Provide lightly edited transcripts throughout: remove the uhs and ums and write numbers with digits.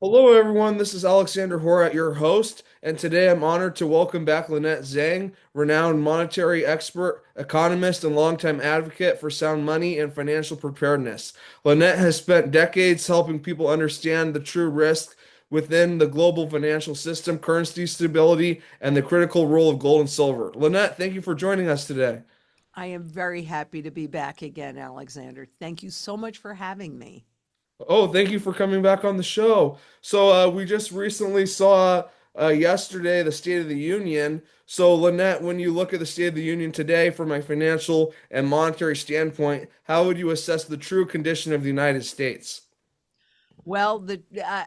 Hello, everyone. This is Alexander Horat, your host, and today I'm honored to welcome back Lynette Zang, renowned monetary expert, economist, and longtime advocate for sound money and financial preparedness. Lynette has spent decades helping people understand the true risk within the global financial system, currency stability, and the critical role of gold and silver. Lynette, thank you for joining us today. I am very happy to be back again, Alexander. Thank you so much for having me. Oh, thank you for coming back on the show. We just recently saw yesterday the State of the Union. So, Lynette, when you look at the State of the Union today from a financial and monetary standpoint, how would you assess the true condition of the United States? Well,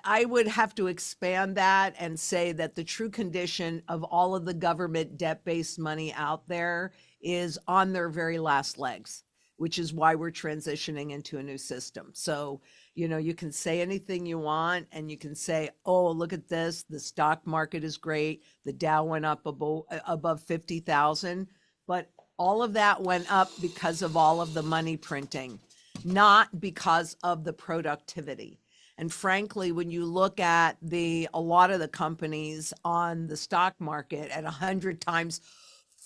I would have to expand that and say that the true condition of all of the government debt-based money out there is on their very last legs, which is why we're transitioning into a new system. So, you can say anything you want and you can say, "Oh, look at this, the stock market is great. The Dow went up above 50,000." But all of that went up because of all of the money printing, not because of the productivity. And frankly, when you look at a lot of the companies on the stock market at 100 times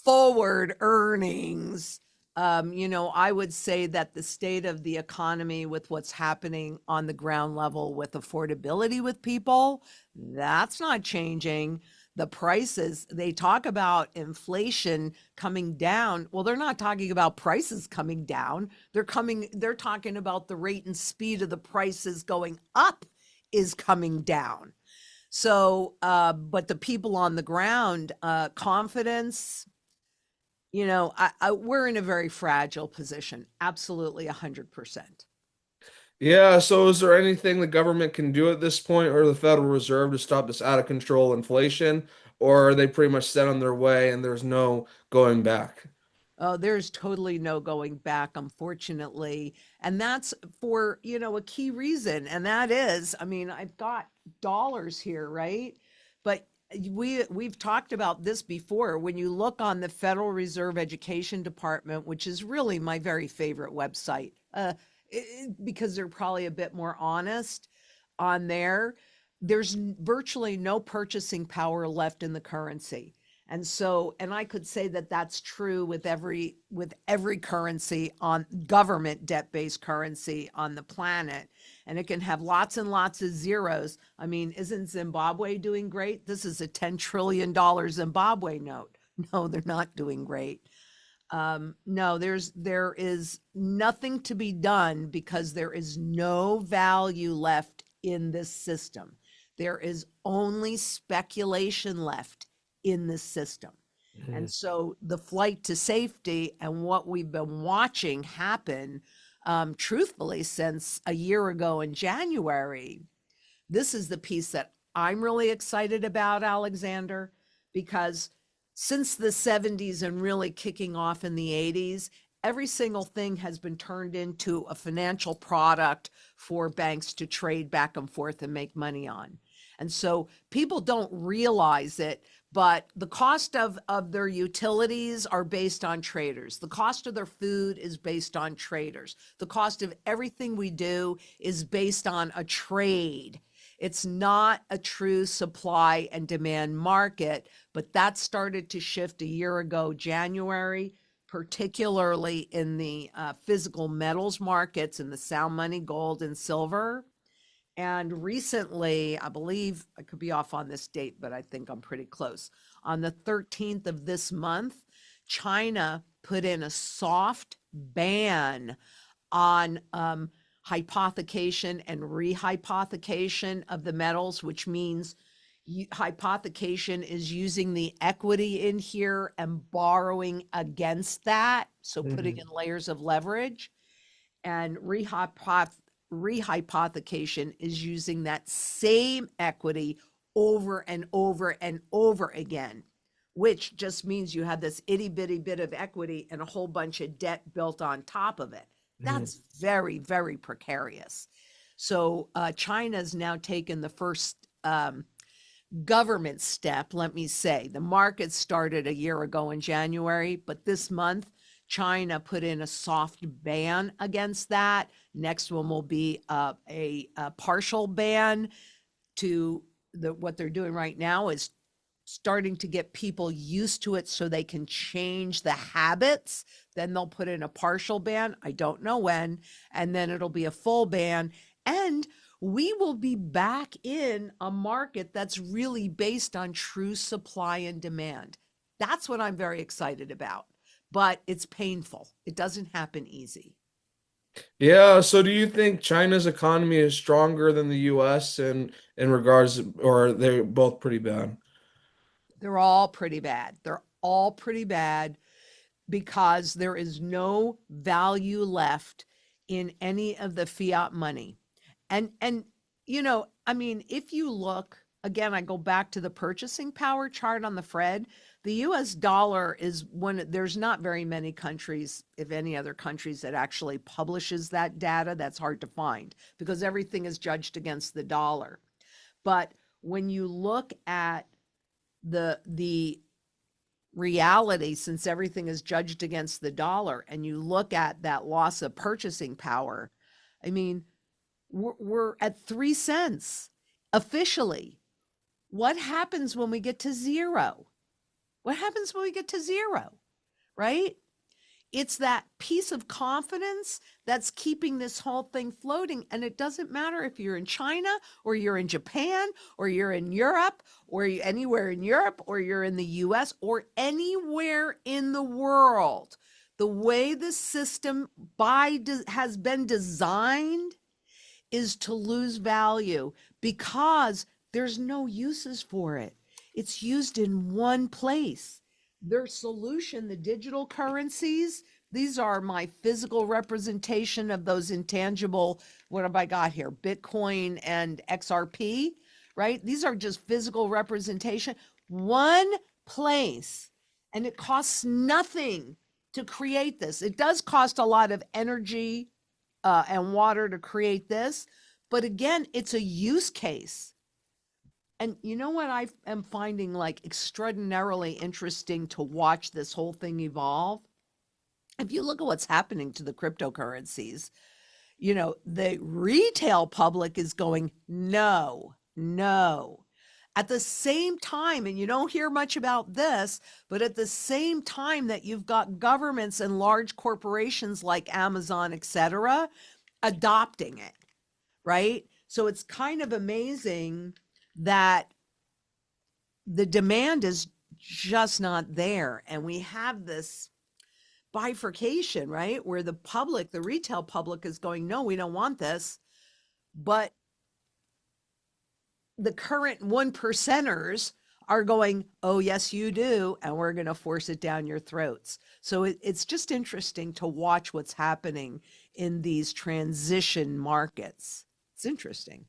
forward earnings, I would say that the state of the economy with what's happening on the ground level with affordability with people, that's not changing. The prices, they talk about inflation coming down. Well, they're not talking about prices coming down. They're talking about the rate and speed of the prices going up is coming down. So, but the people on the ground, confidence, we're in a very fragile position. Absolutely 100%. Yeah, so is there anything the government can do at this point or the Federal Reserve to stop this out of control inflation, or are they pretty much set on their way and there's no going back? There's totally no going back, unfortunately. And that's for, a key reason. And that is, I mean, I've got dollars here, right? But we've talked about this before. When you look on the Federal Reserve Education Department, which is really my very favorite website, because they're probably a bit more honest on there, there's virtually no purchasing power left in the currency. And so, and I could say that that's true with every currency on government debt-based currency on the planet. And it can have lots and lots of zeros. I mean, isn't Zimbabwe doing great? This is a $10 trillion Zimbabwe note. No, they're not doing great. No, there is nothing to be done because there is no value left in this system. There is only speculation left in this system. And so the flight to safety and what we've been watching happen, truthfully, since a year ago in January, this is the piece that I'm really excited about, Alexander, because since the 70s and really kicking off in the 80s, every single thing has been turned into a financial product for banks to trade back and forth and make money on. And so people don't realize it, but the cost of their utilities are based on traders. The cost of their food is based on traders. The cost of everything we do is based on a trade. It's not a true supply and demand market, but that started to shift a year ago, January, particularly in the physical metals markets in the sound money, gold and silver. And recently, I believe I could be off on this date, but I think I'm pretty close. On the 13th of this month, China put in a soft ban on hypothecation and rehypothecation of the metals, which means hypothecation is using the equity in here and borrowing against that. So putting in Mhm. layers of leverage. And rehypothecation is using that same equity over and over and over again, which just means you have this itty bitty bit of equity and a whole bunch of debt built on top of it. Mhm. That's very, very precarious. So China's now taken the first government step, let me say. The market started a year ago in January, but this month, China put in a soft ban against that. Next one will be a partial ban. to what they're doing right now is starting to get people used to it so they can change the habits. Then they'll put in a partial ban. I don't know when. And then it'll be a full ban. And we will be back in a market that's really based on true supply and demand. That's what I'm very excited about. But it's painful. It doesn't happen easy. Yeah, so do you think China's economy is stronger than the US in regards, or are they both pretty bad? They're all pretty bad. They're all pretty bad because there is no value left in any of the fiat money. And I mean, if you look again, I go back to the purchasing power chart on the Fred. The US dollar is one, there's not very many countries, if any other countries, that actually publishes that data. That's hard to find because everything is judged against the dollar. But when you look at the reality, since everything is judged against the dollar, and you look at that loss of purchasing power, I mean, we're at 3 cents officially. What happens when we get to zero? What happens when we get to zero? Right? It's that piece of confidence that's keeping this whole thing floating. And it doesn't matter if you're in China or you're in Japan or you're in Europe or anywhere in Europe or you're in the US or anywhere in the world. The way the system has been designed is to lose value because there's no uses for it. It's used in one place. Their solution, the digital currencies, these are my physical representation of those intangible, what have I got here? Bitcoin and XRP, right? These are just physical representation. One place. And it costs nothing to create this. It does cost a lot of energy and water to create this. But again, it's a use case. And you know what I am finding like extraordinarily interesting to watch this whole thing evolve? If you look at what's happening to the cryptocurrencies, the retail public is going, no, no. At the same time, and you don't hear much about this, but at the same time that you've got governments and large corporations like Amazon, et cetera, adopting it, right? So it's kind of amazing that the demand is just not there. And we have this bifurcation, right? Where the public, the retail public is going, no, we don't want this. But the current one percenters are going, oh, yes, you do. And we're going to force it down your throats. So it's just interesting to watch what's happening in these transition markets. It's interesting.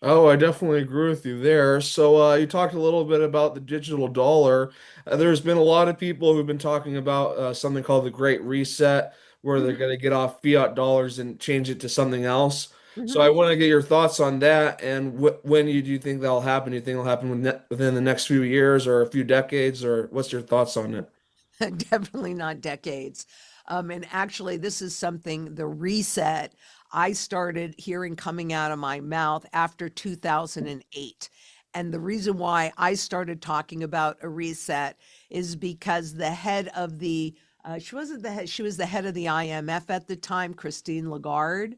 Oh, I definitely agree with you there. So, you talked a little bit about the digital dollar. There's been a lot of people who've been talking about something called the Great Reset, where they're Mhm. going to get off fiat dollars and change it to something else. So, I Mhm. want to get your thoughts on that. And when do you think that'll happen? Do you think it'll happen within the next few years or a few decades, or what's your thoughts on it? Definitely not decades. And actually, this is something, the reset, I started hearing coming out of my mouth after 2008. And the reason why I started talking about a reset is because the head of she wasn't the head, she was the head of the IMF at the time, Christine Lagarde,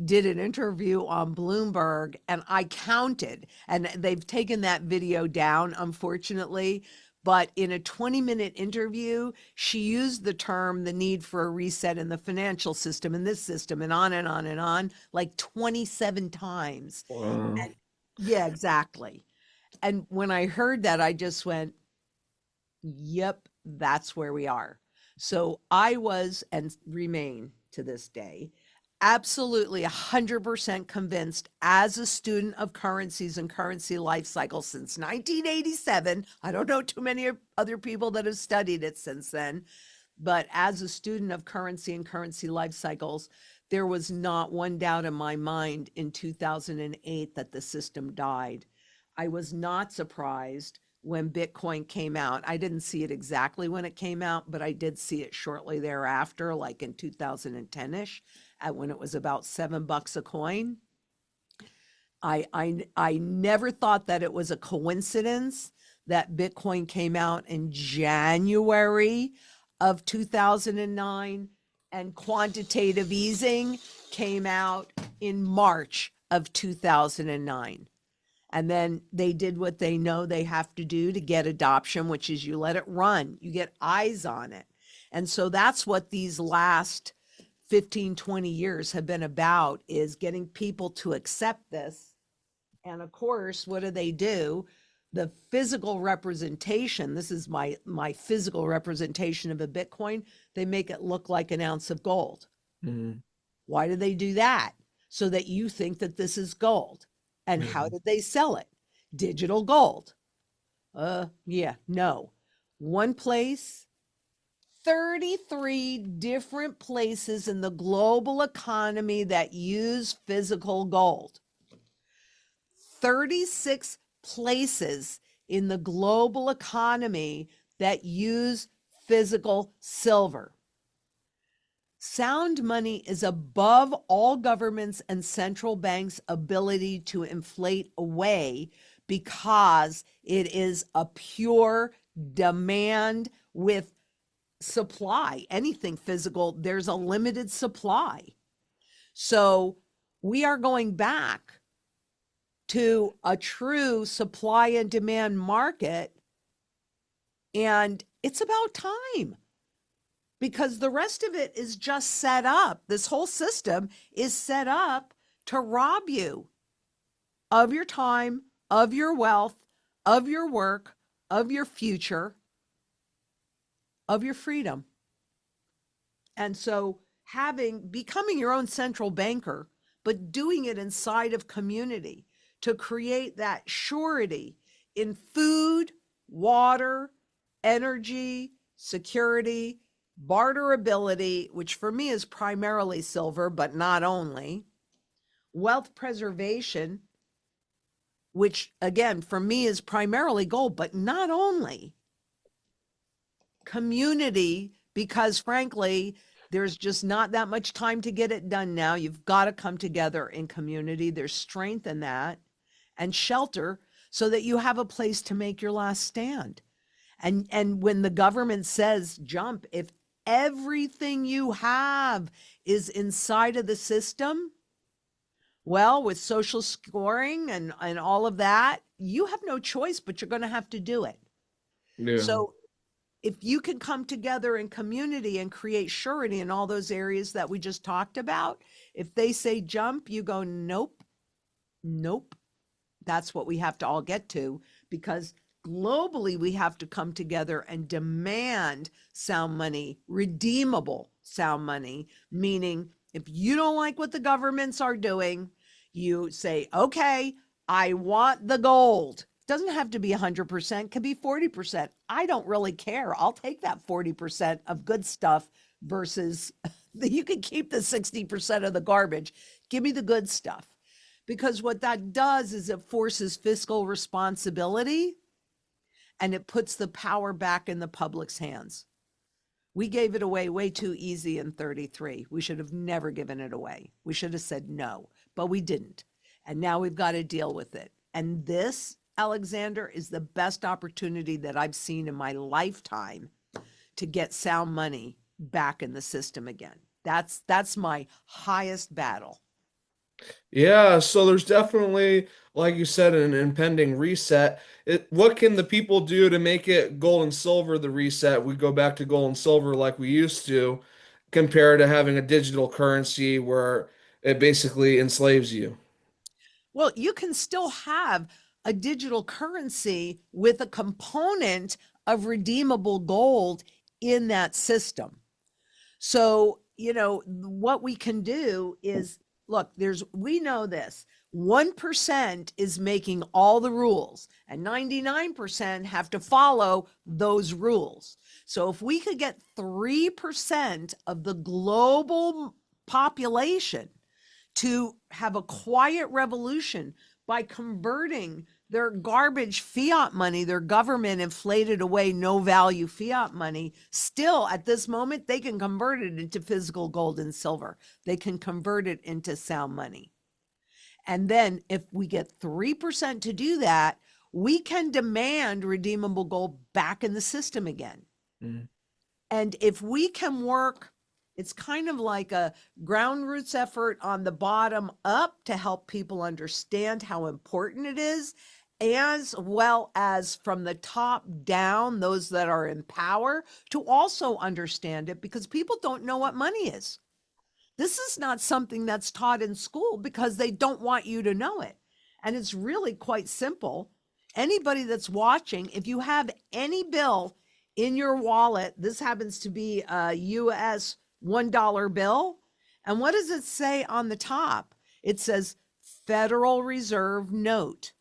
did an interview on Bloomberg, and I counted, and they've taken that video down, unfortunately. But in a 20-minute interview, she used the term the need for a reset in the financial system, in this system, and on and on and on, like 27 times. Wow. And yeah, exactly. And when I heard that, I just went, yep, that's where we are. So I was and remain to this day absolutely 100% convinced as a student of currencies and currency life cycles since 1987. I don't know too many other people that have studied it since then, but as a student of currency and currency life cycles, there was not one doubt in my mind in 2008 that the system died. I was not surprised when Bitcoin came out. I didn't see it exactly when it came out, but I did see it shortly thereafter, like in 2010-ish, at when it was about $7 a coin. I never thought that it was a coincidence that Bitcoin came out in January of 2009 and quantitative easing came out in March of 2009. And then they did what they know they have to do to get adoption, which is you let it run, you get eyes on it. And so that's what these last 15, 20 years have been about, is getting people to accept this. And of course, what do? The physical representation, this is my physical representation of a Bitcoin, they make it look like an ounce of gold. Mhm. Why do they do that? So that you think that this is gold. And how Mhm. did they sell it? Digital gold. Yeah, no. One place, 33 different places in the global economy that use physical gold. 36 places in the global economy that use physical silver. Sound money is above all governments and central banks' ability to inflate away because it is a pure demand with supply. Anything physical, there's a limited supply. So we are going back to a true supply and demand market. And it's about time, because the rest of it is just set up. This whole system is set up to rob you of your time, of your wealth, of your work, of your future, of your freedom. And so becoming your own central banker, but doing it inside of community to create that surety in food, water, energy, security, barterability, which for me is primarily silver, but not only, wealth preservation, which again for me is primarily gold, but not only, community, because frankly, there's just not that much time to get it done now. You've got to come together in community. There's strength in that, and shelter, so that you have a place to make your last stand. And when the government says jump, if everything you have is inside of the system, well, with social scoring and all of that, you have no choice, but you're going to have to do it. Yeah. So if you can come together in community and create surety in all those areas that we just talked about, if they say jump, you go, nope, nope. That's what we have to all get to, because globally we have to come together and demand sound money, redeemable sound money, meaning if you don't like what the governments are doing, you say, okay, I want the gold. It doesn't have to be 100%, can be 40%. I don't really care. I'll take that 40% of good stuff versus you can keep the 60% of the garbage. Give me the good stuff. Because what that does is it forces fiscal responsibility and it puts the power back in the public's hands. We gave it away way too easy in 33. We should have never given it away. We should have said no, but we didn't. And now we've got to deal with it. And this, Alexander, is the best opportunity that I've seen in my lifetime to get sound money back in the system again. That's my highest battle. Yeah, so there's definitely, like you said, an impending reset. What can the people do to make it gold and silver the reset? We go back to gold and silver like we used to, compared to having a digital currency where it basically enslaves you. Well, you can still have a digital currency with a component of redeemable gold in that system. So, what we can do is look, we know this 1% is making all the rules, and 99% have to follow those rules. So, if we could get 3% of the global population to have a quiet revolution by converting their garbage fiat money, their government inflated away, no value fiat money, still at this moment, they can convert it into physical gold and silver. They can convert it into sound money. And then if we get 3% to do that, we can demand redeemable gold back in the system again. Mm. And if we can work, it's kind of like a ground roots effort on the bottom up to help people understand how important it is, as well as from the top down, those that are in power to also understand it, because people don't know what money is. This is not something that's taught in school because they don't want you to know it. And it's really quite simple. Anybody that's watching, if you have any bill in your wallet, this happens to be a US $1 bill. And what does it say on the top? It says Federal Reserve note.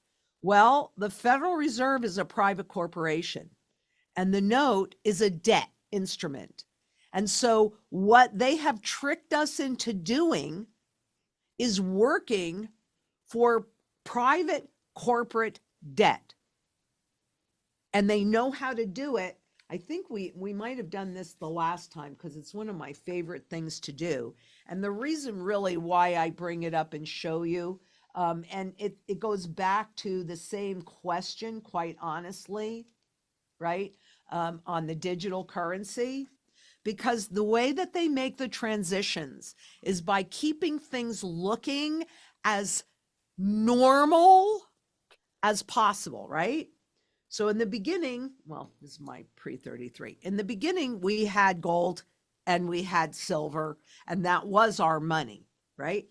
Well, the Federal Reserve is a private corporation, and the note is a debt instrument. And so, what they have tricked us into doing is working for private corporate debt. And they know how to do it. I think we might have done this the last time because it's one of my favorite things to do. And the reason really why I bring it up and show you, and it goes back to the same question, quite honestly, right? On the digital currency, because the way that they make the transitions is by keeping things looking as normal as possible, right? So in the beginning, well, this is my pre-33. In the beginning, we had gold and we had silver, and that was our money, right?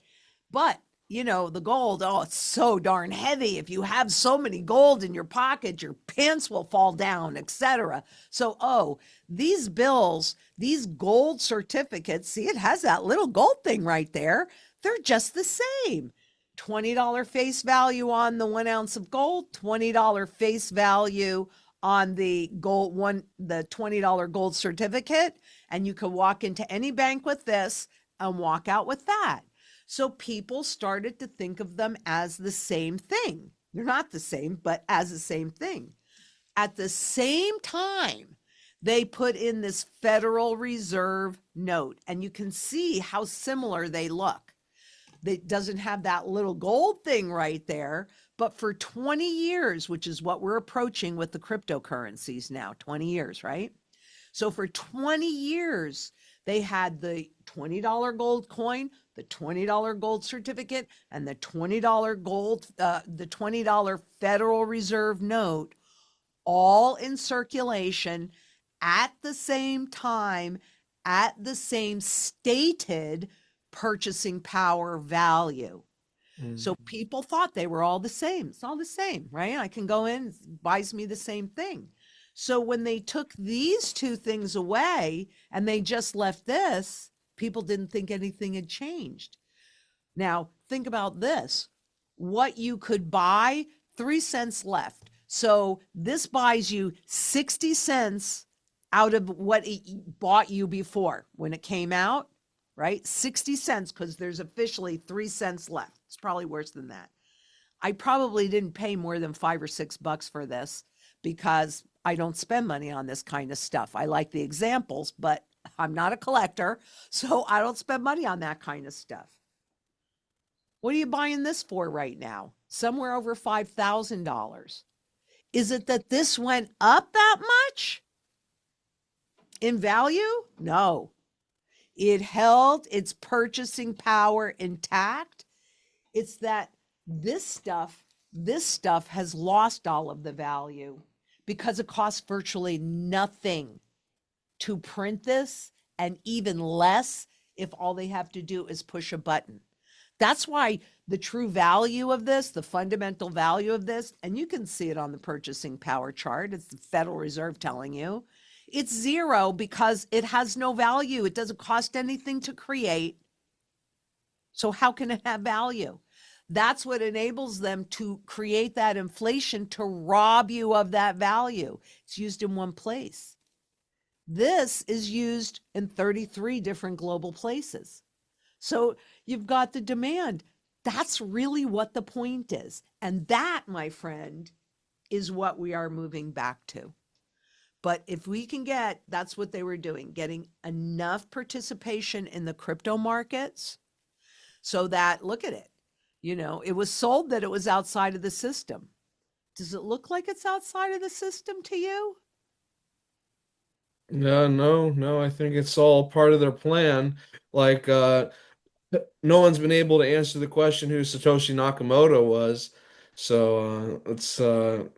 But the gold, oh, it's so darn heavy. If you have so many gold in your pocket, your pants will fall down, etc. So, these bills, these gold certificates, see, it has that little gold thing right there. They're just the same. $20 face value on the 1 ounce of gold, $20 face value on the the $20 gold certificate. And you can walk into any bank with this and walk out with that. So people started to think of them as the same thing. They're not the same, but as the same thing. At the same time, they put in this Federal Reserve note, and you can see how similar they look. It doesn't have that little gold thing right there, but for 20 years, which is what we're approaching with the cryptocurrencies now, 20 years, right? So for 20 years, they had the $20 gold coin, the $20 gold certificate, and the $20 gold, the $20 Federal Reserve note, all in circulation at the same time, at the same stated purchasing power value. So people thought they were all the same. It's all the same, right? I can go in, it buys me the same thing. So when they took these two things away and they just left this, people didn't think anything had changed. Now, think about this. What you could buy, 3 cents left. So this buys you 60 cents out of what it bought you before when it came out, right? 60 cents, because there's officially 3 cents left. It's probably worse than that. I probably didn't pay more than $5 or $6 for this because I don't spend money on this kind of stuff. I like the examples, but I'm not a collector, so I don't spend money on that kind of stuff. What are you buying this for right now? Somewhere over $5,000. Is it that this went up that much in value? No. It held its purchasing power intact. It's that this stuff has lost all of the value because it costs virtually nothing to print this, and even less if all they have to do is push a button. That's why the true value of this, the fundamental value of this, and you can see it on the purchasing power chart, it's the Federal Reserve telling you, it's zero because it has no value. It doesn't cost anything to create. So how can it have value? That's what enables them to create that inflation to rob you of that value. It's used in one place. This is used in 33 different global places. So you've got the demand. That's really what the point is. And that, my friend, is what we are moving back to. But if we can get, that's what they were doing, getting enough participation in the crypto markets so that, look at it, It was sold that it was outside of the system. Does it look like it's outside of the system to you? Yeah, no, no, I think it's all part of their plan. Like, no one's been able to answer the question who Satoshi Nakamoto was, so it's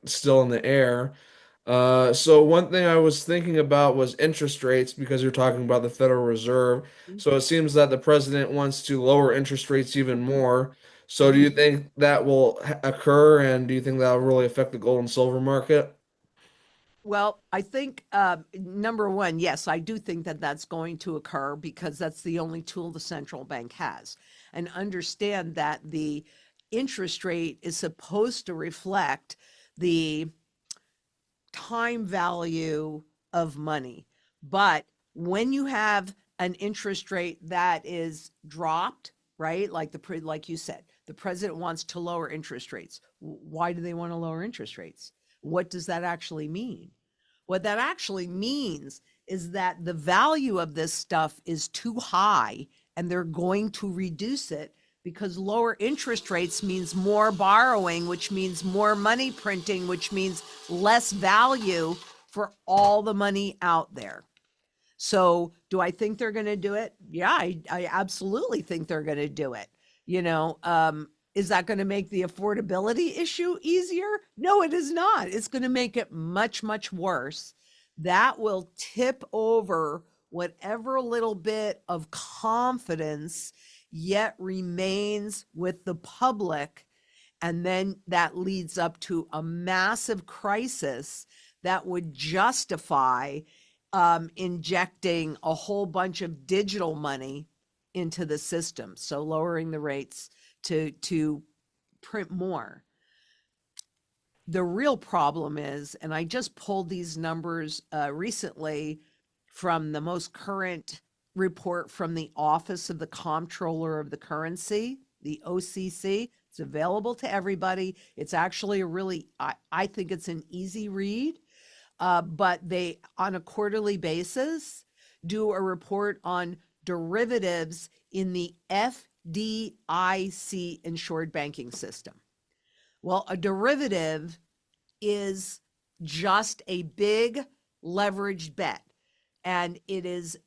still in the air. So one thing I was thinking about was interest rates because you're talking about the Federal Reserve. So it seems that the president wants to lower interest rates even more. So do you Mhm. think that will occur, and do you think that will really affect the gold and silver market? Well, I think number one, yes, I do think that that's going to occur because that's the only tool the central bank has. And understand that the interest rate is supposed to reflect the time value of money. But when you have an interest rate that is dropped, right? Like you said, the president wants to lower interest rates. Why do they want to lower interest rates? What does that actually mean? What that actually means is that the value of this stuff is too high and they're going to reduce it because lower interest rates means more borrowing, which means more money printing, which means less value for all the money out there. So, do I think they're going to do it? Yeah, I absolutely think they're going to do it. Is that going to make the affordability issue easier? No, it is not. It's going to make it much, much worse. That will tip over whatever little bit of confidence yet remains with the public. And then that leads up to a massive crisis that would justify injecting a whole bunch of digital money into the system. So lowering the rates to print more. The real problem is, and I just pulled these numbers recently from the most current report from the Office of the Comptroller of the Currency, the OCC. It's available to everybody. It's actually a really, I think it's an easy read, but they, on a quarterly basis, do a report on derivatives in the FDIC insured banking system. Well, a derivative is just a big leveraged bet, and its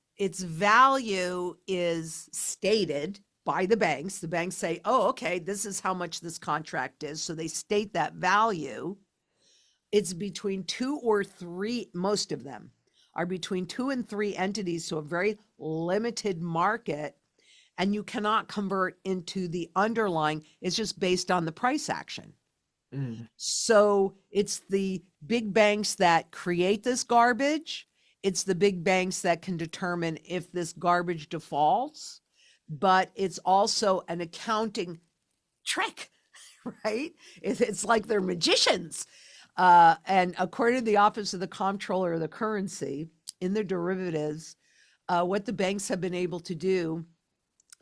value is stated by the banks. The banks say, "Oh, okay, this is how much this contract is." So they state that value. It's between two or three, most of them are between two and three entities, so a very limited market, and you cannot convert into the underlying. It's just based on the price action. Mm. So it's the big banks that create this garbage. It's the big banks that can determine if this garbage defaults, but it's also an accounting trick, right? It's like they're magicians. And according to the Office of the Comptroller of the Currency, in the derivatives, what the banks have been able to do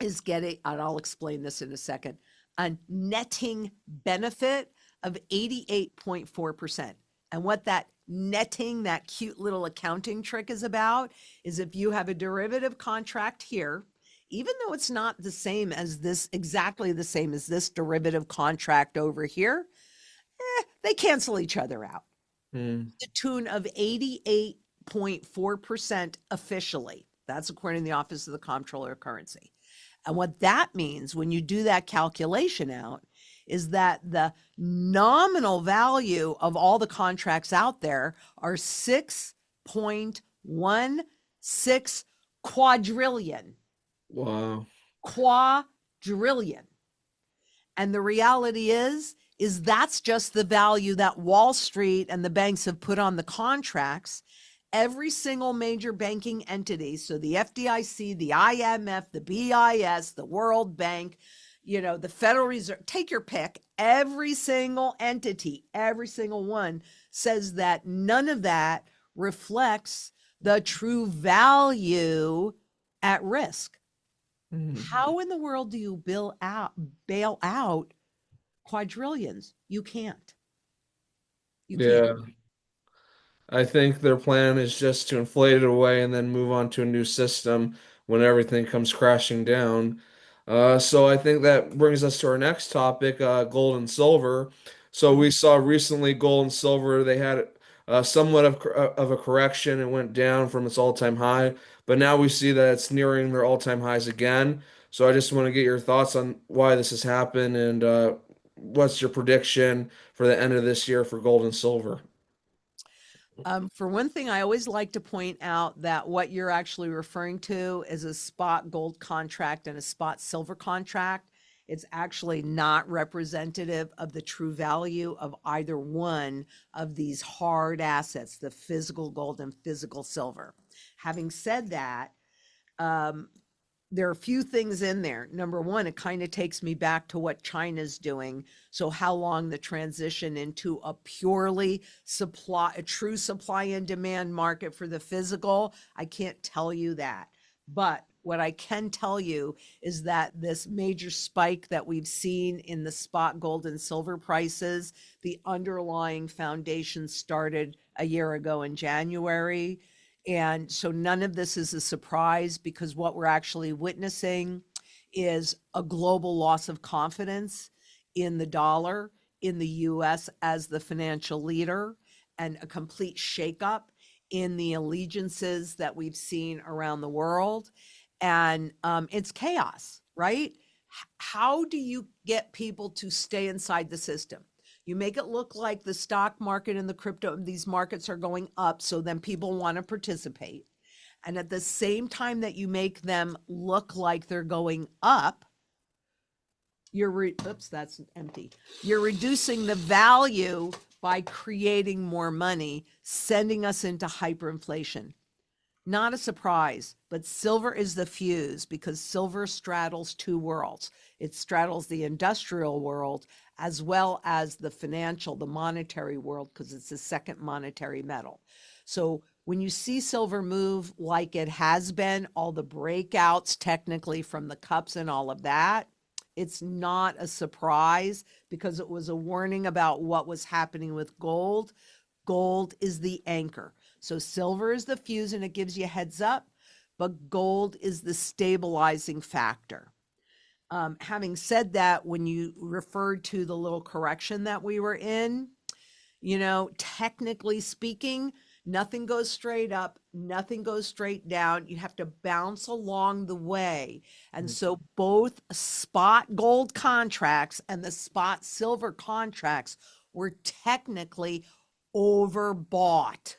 is get and I'll explain this in a second, a netting benefit of 88.4%. And what that netting, that cute little accounting trick is about, is if you have a derivative contract here, even though it's not the same as this, exactly the same as this derivative contract over here, they cancel each other out. Mm. The tune of 88.4% officially. That's according to the Office of the Comptroller of Currency. And what that means when you do that calculation out is that the nominal value of all the contracts out there are 6.16 quadrillion. Wow. Quadrillion. And the reality is that's just the value that Wall Street and the banks have put on the contracts. Every single major banking entity, so the FDIC, the IMF, the BIS, the World Bank, the Federal Reserve, take your pick. Every single entity, every single one says that none of that reflects the true value at risk. Mm. How in the world do you bail out quadrillions? You can't. You can't. Yeah, I think their plan is just to inflate it away and then move on to a new system when everything comes crashing down. So I think that brings us to our next topic, gold and silver. So we saw recently gold and silver, they had somewhat of a correction. It went down from its all-time high, but now we see that it's nearing their all-time highs again. So I just want to get your thoughts on why this has happened and what's your prediction for the end of this year for gold and silver? For one thing, I always like to point out that what you're actually referring to is a spot gold contract and a spot silver contract. It's actually not representative of the true value of either one of these hard assets, the physical gold and physical silver. Having said that, um, there are a few things in there. Number one, it kind of takes me back to what China's doing. So how long the transition into a purely a true supply and demand market for the physical, I can't tell you that. But what I can tell you is that this major spike that we've seen in the spot gold and silver prices, the underlying foundation started a year ago in January. And so none of this is a surprise because what we're actually witnessing is a global loss of confidence in the dollar, in the US as the financial leader, and a complete shakeup in the allegiances that we've seen around the world. And it's chaos, right? How do you get people to stay inside the system? You make it look like the stock market and the crypto, these markets are going up, so then people want to participate. And at the same time that you make them look like they're going up, oops, that's empty. You're reducing the value by creating more money, sending us into hyperinflation. Not a surprise, but silver is the fuse because silver straddles two worlds. It straddles the industrial world as well as the financial, the monetary world, because it's the second monetary metal. So when you see silver move like it has been, all the breakouts technically from the cups and all of that, it's not a surprise because it was a warning about what was happening with gold. Gold is the anchor. So silver is the fuse and it gives you a heads up, but gold is the stabilizing factor. Having said that, when you referred to the little correction that we were in, technically speaking, nothing goes straight up, nothing goes straight down. You have to bounce along the way. And so both spot gold contracts and the spot silver contracts were technically overbought.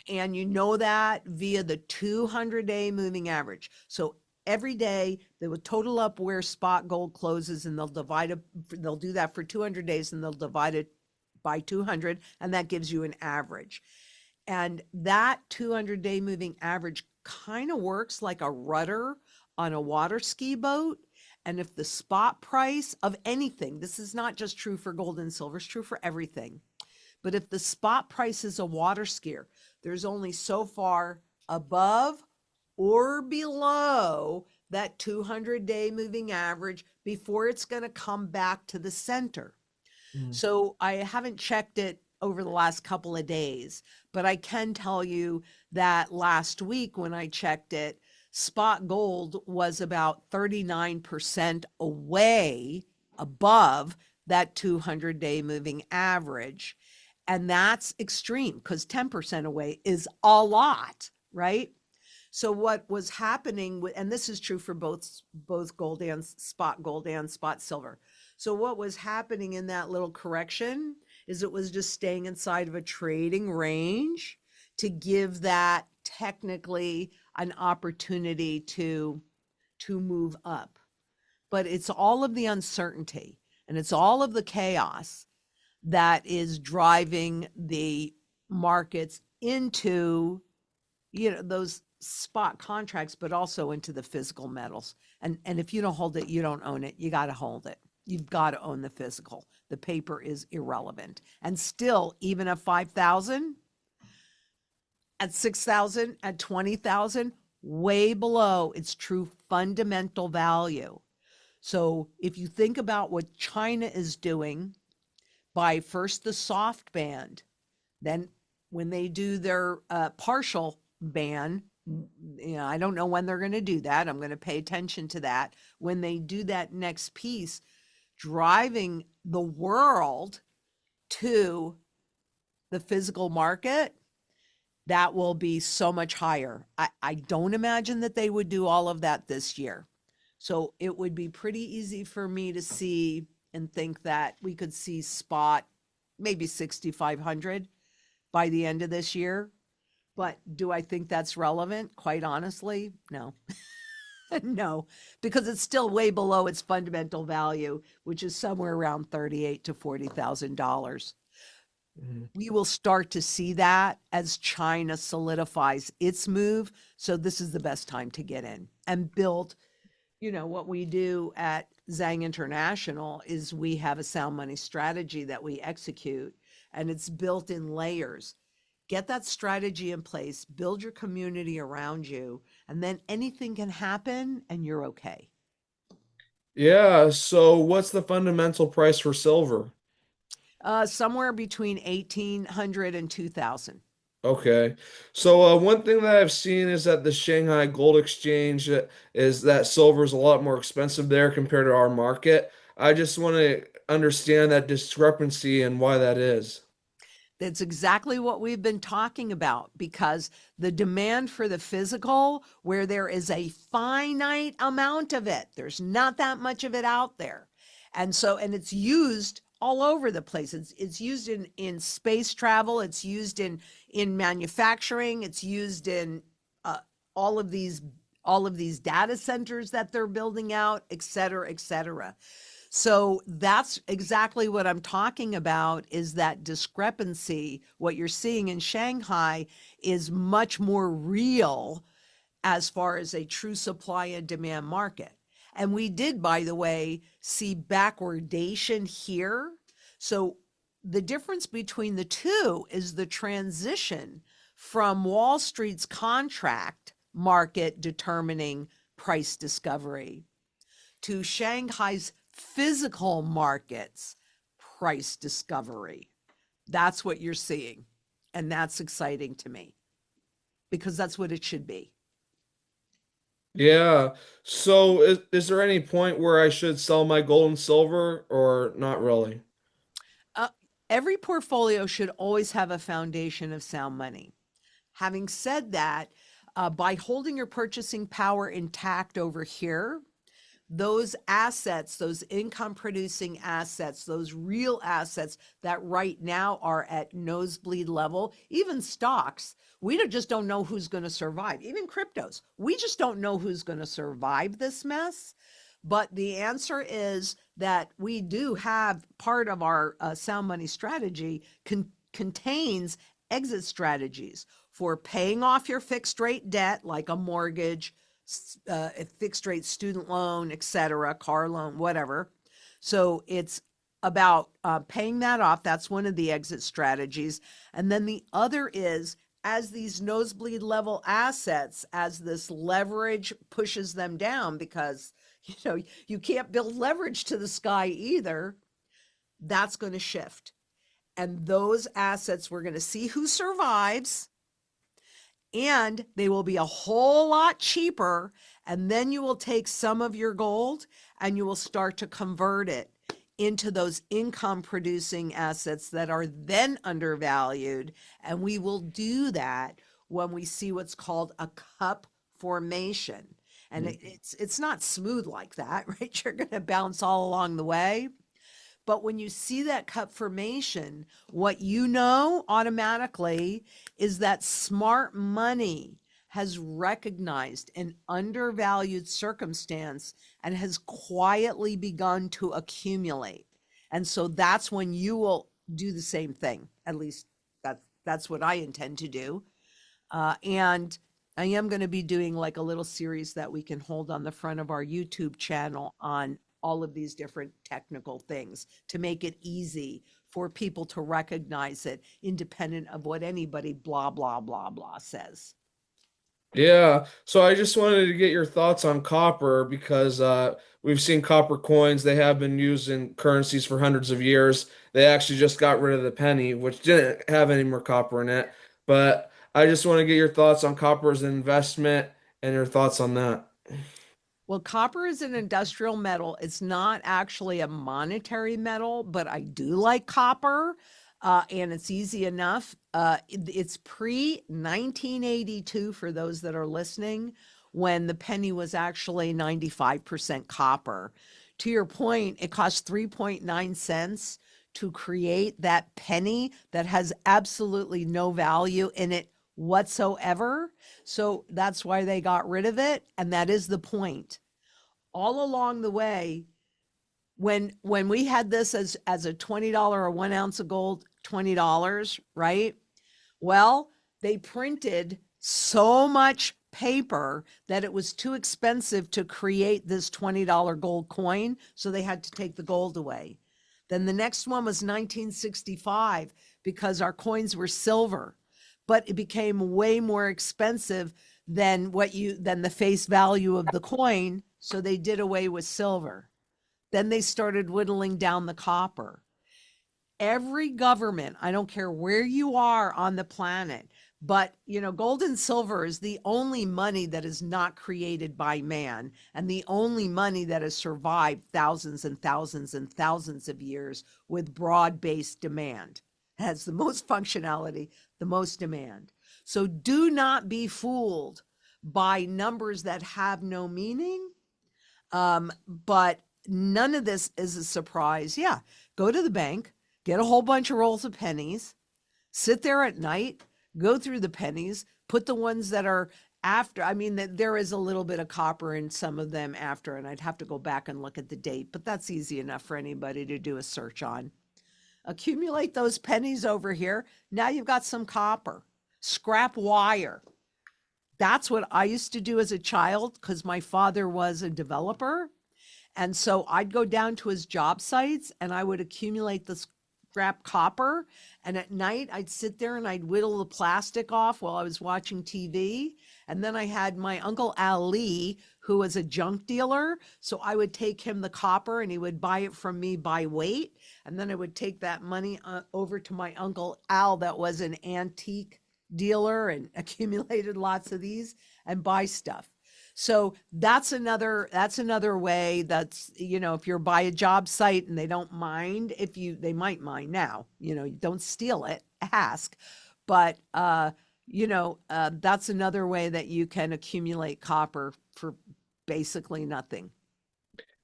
And you know that via the 200-day moving average. So every day they would total up where spot gold closes and they'll do that for 200 days and they'll divide it by 200 and that gives you an average. And that 200-day moving average kind of works like a rudder on a water ski boat. And if the spot price of anything, this is not just true for gold and silver, it's true for everything. But if the spot price is a water skier, there's only so far above or below that 200-day moving average before it's going to come back to the center. So I haven't checked it over the last couple of days, but I can tell you that last week when I checked it, spot gold was about 39% away above that 200-day moving average. And that's extreme because 10% away is a lot, right? So what was happening and this is true for both gold and spot silver. So what was happening in that little correction is it was just staying inside of a trading range to give that technically an opportunity to move up. But it's all of the uncertainty and it's all of the chaos that is driving the markets into those spot contracts, but also into the physical metals. And if you don't hold it, you don't own it. You got to hold it. You've got to own the physical. The paper is irrelevant. And still, even at 5,000, at 6,000, at 20,000, way below its true fundamental value. So if you think about what China is doing by first the soft band, then when they do their partial ban, I don't know when they're going to do that. I'm going to pay attention to that. When they do that next piece, driving the world to the physical market, that will be so much higher. I don't imagine that they would do all of that this year. So it would be pretty easy for me to see and think that we could see spot maybe 6,500 by the end of this year. But do I think that's relevant? Quite honestly, no. No, because it's still way below its fundamental value, which is somewhere around 38 to $40,000. Mhm. We will start to see that as China solidifies its move. So this is the best time to get in and build. What we do at Zang International is we have a sound money strategy that we execute, and it's built in layers. Get that strategy in place, build your community around you, and then anything can happen and you're okay. Yeah, so what's the fundamental price for silver? Somewhere between 1,800 and 2,000. Okay. So one thing that I've seen is that the Shanghai Gold Exchange is that silver is a lot more expensive there compared to our market. I just want to understand that discrepancy and why that is. That's exactly what we've been talking about because the demand for the physical, where there is a finite amount of it, there's not that much of it out there. And it's used all over the place. It's used in space travel, it's used in manufacturing, it's used in uh, all of these all of these data centers that they're building out, et cetera, et cetera. So that's exactly what I'm talking about is that discrepancy. What you're seeing in Shanghai is much more real as far as a true supply and demand market. And we did, by the way, see backwardation here. So the difference between the two is the transition from Wall Street's contract market determining price discovery to Shanghai's physical markets price discovery. That's what you're seeing. And that's exciting to me because that's what it should be. Yeah. So is there any point where I should sell my gold and silver or not really? Uh, every portfolio should always have a foundation of sound money. Having said that, by holding your purchasing power intact over here, those assets, those income producing assets, those real assets that right now are at nosebleed level, even stocks, just don't know who's going to survive. Even cryptos, we just don't know who's going to survive this mess. But the answer is that we do have part of our sound money strategy contains exit strategies for paying off your fixed rate debt, like a mortgage, a fixed rate student loan, et cetera, car loan, whatever. So it's about paying that off. That's one of the exit strategies. And then the other is as these nosebleed level assets, as this leverage pushes them down, because you can't build leverage to the sky either, that's going to shift. And those assets, we're going to see who survives and they will be a whole lot cheaper. And then you will take some of your gold and you will start to convert it into those income producing assets that are then undervalued. And we will do that when we see what's called a cup formation. And it's not smooth like that, right? You're going to bounce all along the way. But when you see that cup formation, what you know automatically is that smart money has recognized an undervalued circumstance and has quietly begun to accumulate. And so that's when you will do the same thing. At least that's what I intend to do. And I am going to be doing like a little series that we can hold on the front of our YouTube channel on all of these different technical things to make it easy for people to recognize it independent of what anybody blah, blah, blah, blah says. Yeah, so I just wanted to get your thoughts on copper because we've seen copper coins. They have been used in currencies for hundreds of years. They actually just got rid of the penny, which didn't have any more copper in it. But I just want to get your thoughts on copper as an investment and your thoughts on that. Well, copper is an industrial metal. It's not actually a monetary metal, but I do like copper, and it's easy enough. It's pre 1982 for those that are listening, when the penny was actually 95% copper. To your point, it cost 3.9 cents to create that penny that has absolutely no value in it whatsoever. So that's why they got rid of it. And that is the point. All along the way, when we had this as a $20 or 1 ounce of gold, $20, right? Well, they printed so much paper that it was too expensive to create this $20 gold coin, so they had to take the gold away. Then the next one was 1965 because our coins were silver, but it became way more expensive than the face value of the coin, so they did away with silver. Then they started whittling down the copper. Every government, I don't care where you are on the planet, but gold and silver is the only money that is not created by man, and the only money that has survived thousands and thousands and thousands of years with broad-based demand. It has the most functionality, the most demand. So do not be fooled by numbers that have no meaning. But none of this is a surprise. Yeah, go to the bank, get a whole bunch of rolls of pennies, sit there at night, go through the pennies, put the ones that are after. I mean, there is a little bit of copper in some of them after, and I'd have to go back and look at the date, but that's easy enough for anybody to do a search on. Accumulate those pennies over here. Now you've got some copper. Scrap wire. That's what I used to do as a child because my father was a developer. And so I'd go down to his job sites and I would accumulate the scrap copper. And at night, I'd sit there and I'd whittle the plastic off while I was watching TV. And then I had my uncle Ali, who was a junk dealer. So I would take him the copper and he would buy it from me by weight. And then I would take that money over to my uncle Al, that was an antique dealer and accumulated lots of these, and buy stuff. So that's another way. That's, if you're by a job site and they don't mind, they might mind now, don't steal it, ask. But that's another way that you can accumulate copper for basically nothing.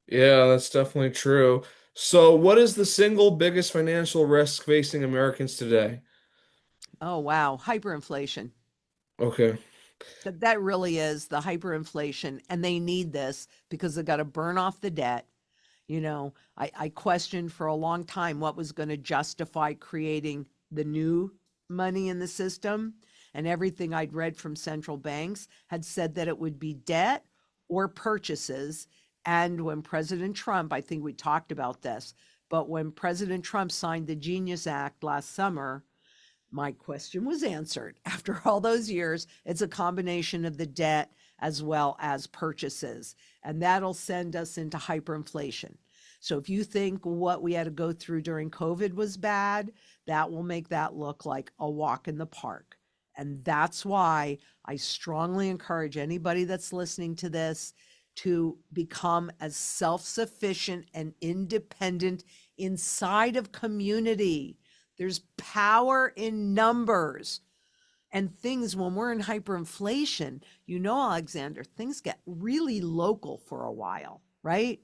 Yeah, that's definitely true. So, what is the single biggest financial risk facing Americans today? Oh wow, hyperinflation. Okay. That really is the hyperinflation, and they need this because they've got to burn off the debt. I questioned for a long time what was going to justify creating the new money in the system. And everything I'd read from central banks had said that it would be debt or purchases. And when President Trump, I think we talked about this, but when President Trump signed the Genius Act last summer, my question was answered. After all those years, it's a combination of the debt as well as purchases, and that'll send us into hyperinflation. So if you think what we had to go through during COVID was bad, that will make that look like a walk in the park. And that's why I strongly encourage anybody that's listening to this to become as self-sufficient and independent inside of community. There's power in numbers. And things, when we're in hyperinflation, Alexander, things get really local for a while, right?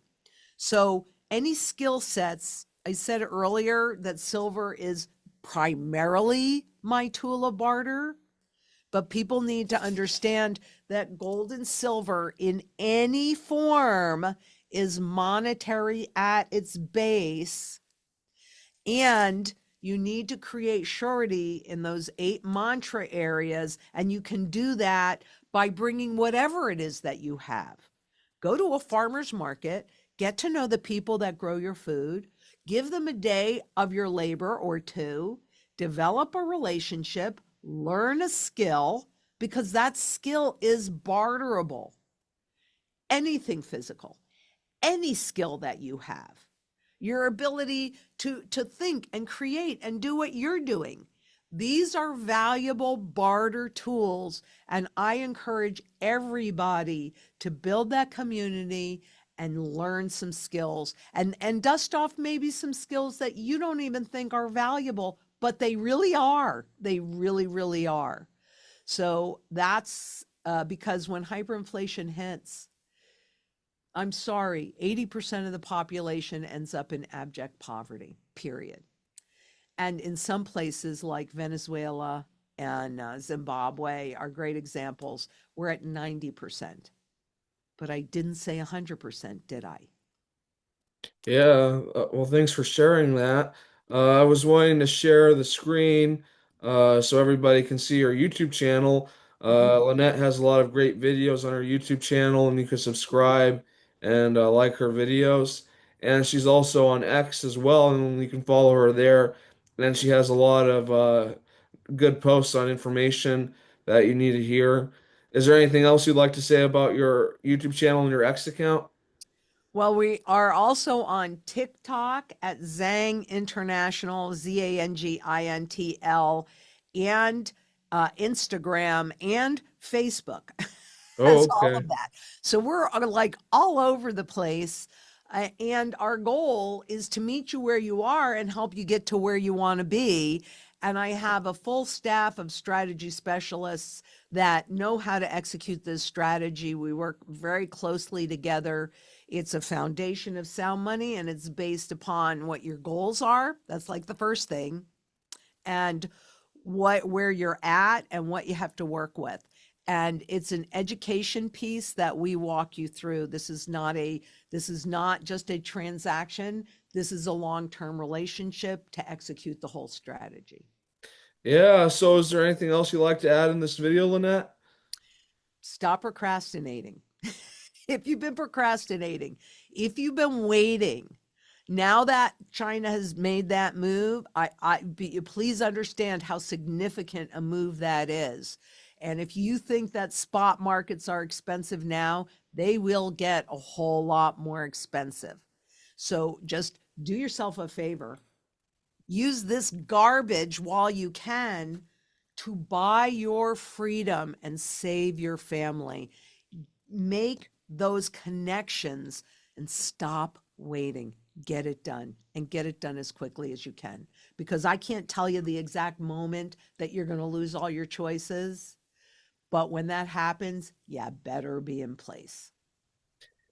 So, any skill sets, I said earlier that silver is primarily my tool of barter, but people need to understand that gold and silver in any form is monetary at its base, and you need to create surety in those 8 mantra areas. And you can do that by bringing whatever it is that you have. Go to a farmer's market, get to know the people that grow your food, give them a day of your labor or two, develop a relationship, learn a skill, because that skill is barterable. Anything physical, any skill that you have, your ability to think and create and do what you're doing. These are valuable barter tools, and I encourage everybody to build that community and learn some skills and dust off maybe some skills that you don't even think are valuable, but they really are. They really, really are. So that's because when hyperinflation hits, I'm sorry, 80% of the population ends up in abject poverty, period. And in some places like Venezuela and Zimbabwe are great examples. We're at 90%. But I didn't say 100%, did I? Yeah, well, thanks for sharing that. I was wanting to share the screen so everybody can see our YouTube channel. Mhm. Lynette has a lot of great videos on her YouTube channel, and you can subscribe and like her videos. And she's also on X as well, and you can follow her there. And she has a lot of good posts on information that you need to hear. Is there anything else you'd like to say about your YouTube channel and your X account? Well, we are also on TikTok at Zang International, Zangintl, and Instagram and Facebook. Oh, As all okay. of that. So we're like all over the place. And our goal is to meet you where you are and help you get to where you want to be. And I have a full staff of strategy specialists that know how to execute this strategy. We work very closely together. It's a foundation of sound money and it's based upon what your goals are. That's like the first thing. And what where you're at and what you have to work with. And it's an education piece that we walk you through. This is not just a transaction. This is a long-term relationship to execute the whole strategy. Yeah, so is there anything else you'd like to add in this video, Lynette? Stop procrastinating. If you've been procrastinating, if you've been waiting, now that China has made that move, please understand how significant a move that is. And if you think that spot markets are expensive now, they will get a whole lot more expensive. So just do yourself a favor. Use this garbage while you can to buy your freedom and save your family. Make those connections and stop waiting. Get it done and get it done as quickly as you can. Because I can't tell you the exact moment that you're going to lose all your choices. But when that happens, yeah, better be in place.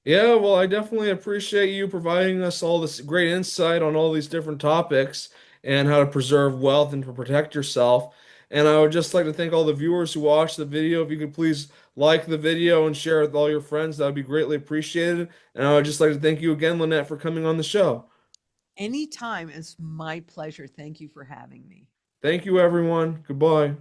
Yeah, well, I definitely appreciate you providing us all this great insight on all these different topics and how to preserve wealth and to protect yourself. And I would just like to thank all the viewers who watched the video. If you could please like the video and share it with all your friends, that would be greatly appreciated. And I would just like to thank you again, Lynette, for coming on the show. Anytime, it's my pleasure. Thank you for having me. Thank you, everyone. Goodbye.